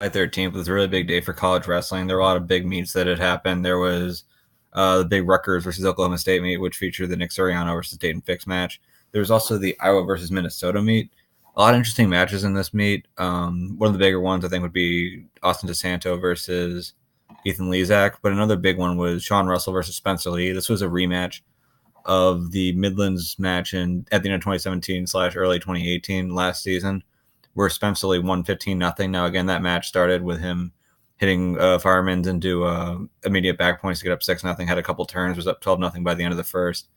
13th was a really big day for college wrestling. There were a lot of big meets that had happened. There was the big Rutgers versus Oklahoma State meet, which featured the Nick Suriano versus Dayton Fix match. There was also the Iowa versus Minnesota meet. A lot of interesting matches in this meet. One of the bigger ones, I think, would be Austin DeSanto versus Ethan Lezak. But another big one was Sean Russell versus Spencer Lee. This was a rematch of the Midlands match at the end of 2017/early 2018 last season, where Spencer Lee won 15-0. Now, again, that match started with him hitting firemen's into immediate back points to get up 6-0, had a couple turns, was up 12-0 by the end of the first,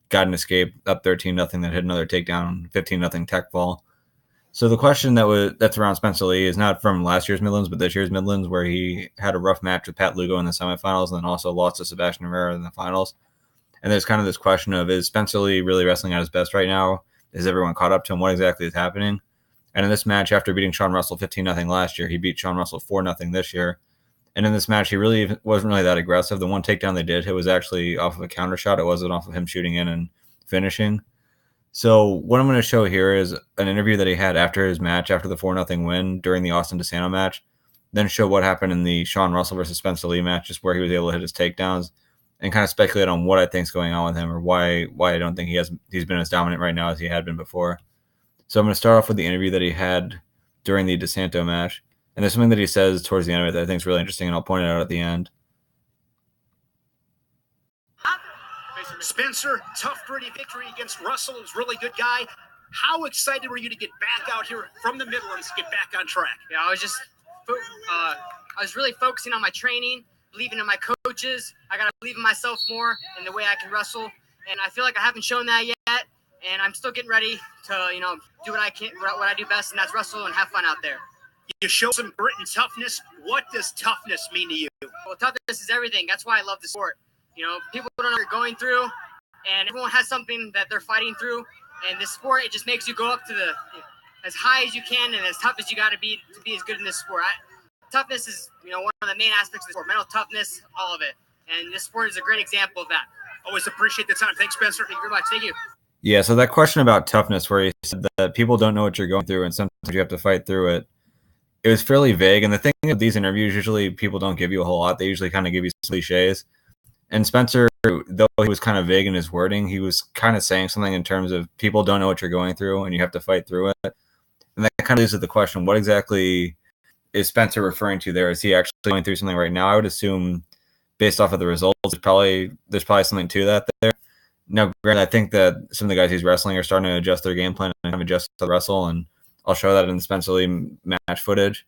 got an escape, up 13-0, then hit another takedown, 15-0 tech fall. So the question that's around Spencer Lee is not from last year's Midlands, but this year's Midlands, where he had a rough match with Pat Lugo in the semifinals and then also lost to Sebastian Rivera in the finals. And there's kind of this question of, is Spencer Lee really wrestling at his best right now? Is everyone caught up to him? What exactly is happening? And in this match, after beating Sean Russell 15-0 last year, he beat Sean Russell 4-0 this year. And in this match, he really wasn't really that aggressive. The one takedown they did hit was actually off of a counter shot. It wasn't off of him shooting in and finishing. So what I'm going to show here is an interview that he had after his match, after the 4-0 win during the Austin DeSanto match, then show what happened in the Sean Russell versus Spencer Lee match, just where he was able to hit his takedowns, and kind of speculate on what I think is going on with him, or why I don't think he's been as dominant right now as he had been before. So I'm going to start off with the interview that he had during the DeSanto match. And there's something that he says towards the end of it that I think is really interesting, and I'll point it out at the end. Spencer, tough, gritty victory against Russell. He was a really good guy. How excited were you to get back out here from the Midlands to get back on track? Yeah, I was really focusing on my training, believing in my coaches. I got to believe in myself more and the way I can wrestle. And I feel like I haven't shown that yet. And I'm still getting ready to, do what I do best, and that's wrestle and have fun out there. You show some grit and toughness. What does toughness mean to you? Well, toughness is everything. That's why I love the sport. People don't know what you're going through, and everyone has something that they're fighting through. And this sport, it just makes you go up to as high as you can and as tough as you got to be as good in this sport. Toughness is, one of the main aspects of the sport. Mental toughness, all of it. And this sport is a great example of that. Always appreciate the time. Thanks, Spencer. Thank you very much. Thank you. Yeah, so that question about toughness, where he said that people don't know what you're going through and sometimes you have to fight through it, it was fairly vague. And the thing with these interviews, usually people don't give you a whole lot. They usually kind of give you cliches. And Spencer, though he was kind of vague in his wording, he was kind of saying something in terms of people don't know what you're going through and you have to fight through it. And that kind of leads to the question, what exactly is Spencer referring to there? Is he actually going through something right now? I would assume, based off of the results, there's probably something to that there. Now, granted, I think that some of the guys he's wrestling are starting to adjust their game plan and adjust to wrestle, and I'll show that in the Spencer Lee match footage.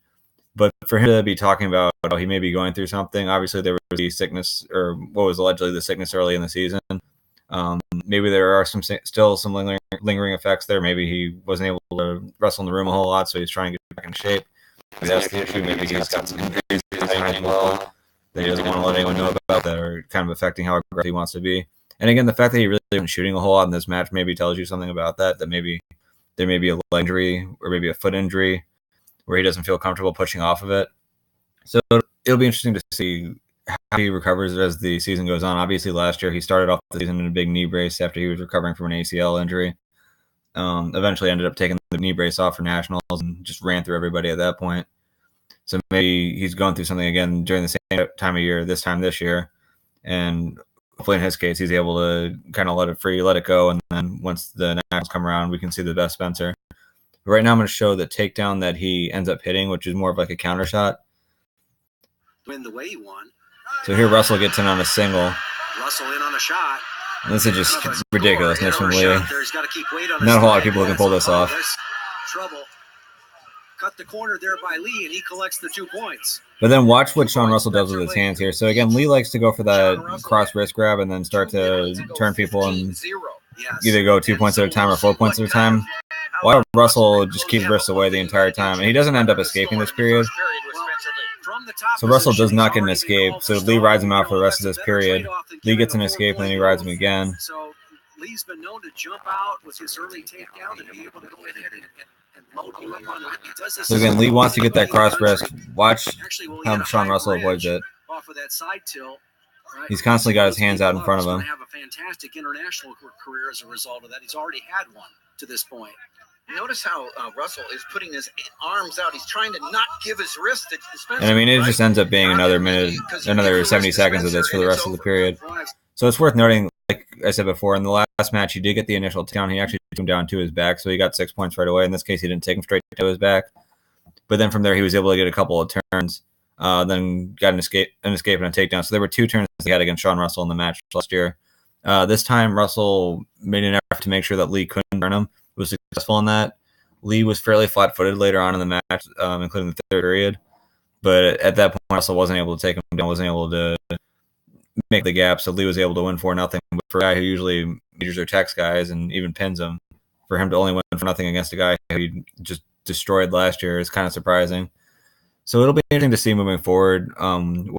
But for him to be talking about how he may be going through something, obviously there was the sickness, or what was allegedly the sickness early in the season. Maybe there are still some lingering effects there. Maybe he wasn't able to wrestle in the room a whole lot, so he's trying to get back in shape. Maybe that's the issue. Maybe he's got some injuries as well that he doesn't want to let anyone know about that are kind of affecting how aggressive he wants to be. And again, the fact that he really wasn't shooting a whole lot in this match maybe tells you something about that maybe there may be a leg injury or maybe a foot injury where he doesn't feel comfortable pushing off of it. So it'll be interesting to see how he recovers as the season goes on. Obviously, last year he started off the season in a big knee brace after he was recovering from an ACL injury. Eventually ended up taking the knee brace off for nationals and just ran through everybody at that point. So maybe he's going through something again during the same time of year, this year. And hopefully in his case, he's able to kind of let it go. And then once the nationals come around, we can see the best Spencer. Right now, I'm going to show the takedown that he ends up hitting, which is more of like a counter shot. Win the way he won. So here Russell gets in on a single. Russell in on a shot. And this is just ridiculousness from Lee. Not a whole lot of people can pull this off. Trouble. Cut the corner there by Lee, and he collects the 2 points. But then watch what Sean Russell does with his hands here. So again, Lee likes to go for that cross wrist grab and then start to turn people and either go 2 points at a time or 4 points at a time. While Russell just keeps wrists away the entire time. And he doesn't end up escaping this period. So Russell does not get an escape. So Lee rides him out for the rest of this period. Lee gets an escape, and then he rides him again. So Lee's been known to jump out with his early takedown and be able to go in and load him up on it. So again, Lee wants to get that cross wrist. Watch how Sean Russell avoids it. Off of that side tilt. Right. He's constantly got his hands out in front of him. He's going to have a fantastic international career as a result of that. He's already had one to this point. Notice how Russell is putting his arms out. He's trying to not give his wrist to Spencer. And I mean, it right? just ends up being another minute, another 70 seconds of this for the rest of the period. So it's worth noting, like I said before, in the last match, he did get the initial takedown. He actually took him down to his back, so he got 6 points right away. In this case, he didn't take him straight to his back. But then from there, he was able to get a couple of turns, then got an escape and a takedown. So there were 2 turns he had against Sean Russell in the match last year. This time, Russell made an effort to make sure that Lee couldn't turn him. He was successful in that. Lee was fairly flat-footed later on in the match, including the third period. But at that point, Russell wasn't able to take him down, wasn't able to make the gap, so Lee was able to win 4-0. But for a guy who usually majors or attacks guys and even pins them, for him to only win 4-0 against a guy who he just destroyed last year is kind of surprising. So it'll be interesting to see moving forward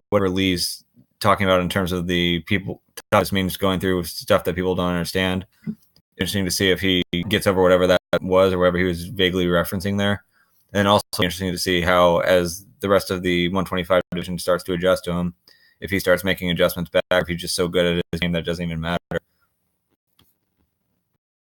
what Lee's talking about in terms of the people toughest means going through stuff that people don't understand. Interesting to see if he gets over whatever that was or whatever he was vaguely referencing there. And also interesting to see how, as the rest of the 125 division starts to adjust to him, if he starts making adjustments back, if he's just so good at his game that it doesn't even matter.